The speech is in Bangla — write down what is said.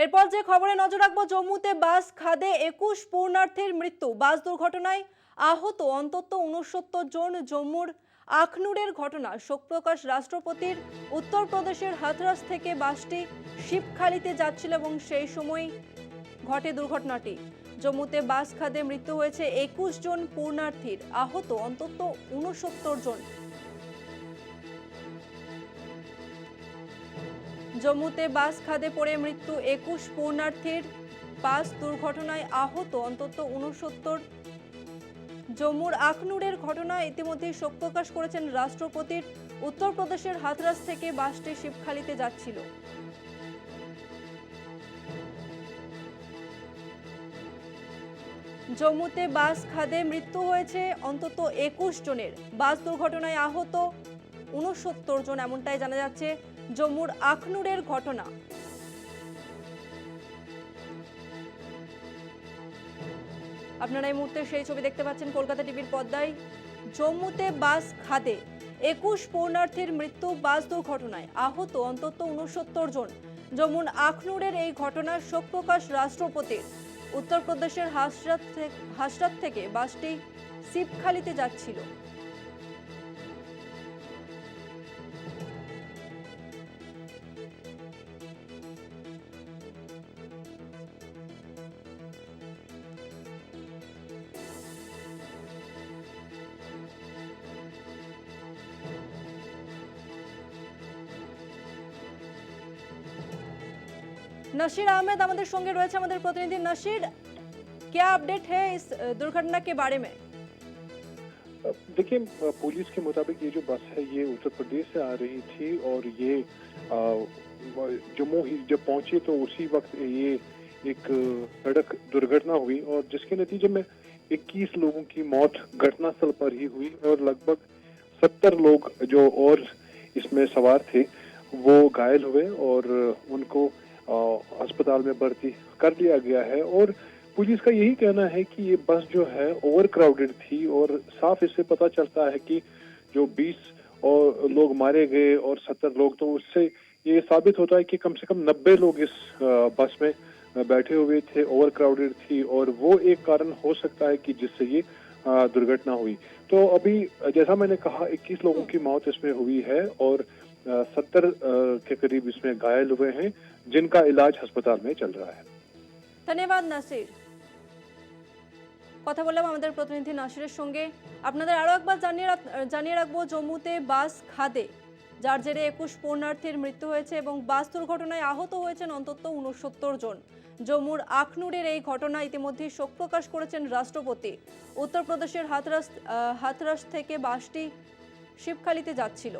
এরপর যে খবরে নজর রাখবো, জম্মুতে বাস খাদে 21 পূর্ণার্থীর মৃত্যু। বাস দুর্ঘটনায় আহত অন্তত 69 জন। জম্মুর আখনুরের ঘটনা, শোক প্রকাশ রাষ্ট্রপতির। উত্তরপ্রদেশের হাথরাস থেকে বাসটি শিবখালিতে যাচ্ছিল এবং সেই সময় ঘটে দুর্ঘটনাটি। জম্মুতে বাস খাদে মৃত্যু হয়েছে 21 জন পূর্ণার্থীর, আহত অন্তত 69 জন। জম্মুতে বাস খাদে পড়ে মৃত্যু 21 পূর্ণার্থীর। বাস দুর্ঘটনায় আহত অন্তত 69। জম্মুর আখনুরের ঘটনায় ইতিমধ্যে শোক প্রকাশ করেছেন রাষ্ট্রপতির। উত্তরপ্রদেশের হাথরাস থেকে বাসটি শিবখালিতে যাচ্ছিল। জম্মুতে বাস খাদে মৃত্যু হয়েছে অন্তত 21 জনের। বাস দুর্ঘটনায় আহত 69 জন, এমনটাই জানা যাচ্ছে। জম্মুর আখনুরের ঘটনা। আপনারা এই মুহূর্তে সেই ছবি দেখতে পাচ্ছেন কলকাতা টিভির পর্দায়। জম্মুতে বাস খাদে 21 পূর্ণার্থীর মৃত্যু, বাস দুর্ঘটনায় আহত অন্তত 69 জন। জম্মুর আখনুরের এই ঘটনার শোক প্রকাশ রাষ্ট্রপতির। উত্তরপ্রদেশের হাসরাত থেকে বাসটি শিবখালিতে যাচ্ছিল। नशीर अहमद हमारे संगे रही है, हमारे प्रतिनिधि। नशीर, क्या अपडेट है इस दुर्घटना के बारे में? देखिए, पुलिस के मुताबिक ये जो बस है ये उत्तर प्रदेश से आ रही थी और ये जम्मू ही जब पहुंचे तो उसी वक्त ये एक सड़क दुर्घटना हुई और जिसके नतीजे में 21 लोगों की मौत घटनास्थल पर ही हुई और लगभग 70 लोग जो और इसमें सवार थे वो घायल हुए और उनको अस्पताल में भर्ती कर लिया गया है। और पुलिस का यही कहना है कि ये बस जो है ओवर क्राउडेड थी और साफ इससे पता चलता है कि जो 20 और लोग मारे गए और 70 लोग, तो उससे ये साबित होता है कि कम से कम 90 लोग इस बस में बैठे हुए थे, ओवर क्राउडेड थी और वो एक कारण हो सकता है कि जिससे ये दुर्घटना हुई। तो अभी जैसा मैंने कहा 21 लोगों की मौत इसमें हुई है और 70 के करीब इसमें घायल हुए हैं जिनका इलाज अस्पताल में चल रहा है। धन्यवाद नासिर। কথা বললাম আমাদের প্রতিনিধি নাসিরের সঙ্গে। আপনাদের আরো একবার জানিয়ে রাখবো, জম্মুতে বাস খাদে যার জেরে 21 পূর্ণার্থীর মৃত্যু হয়েছে এবং বাস দুর্ঘটনায় আহত হয়েছেন অন্তত 69 জন। জম্মুর আখনুরের এই ঘটনা ইতিমধ্যে শোক প্রকাশ করেছেন রাষ্ট্রপতি। উত্তরপ্রদেশের হাথরাস থেকে বাসটি শিবখালিতে যাচ্ছিল।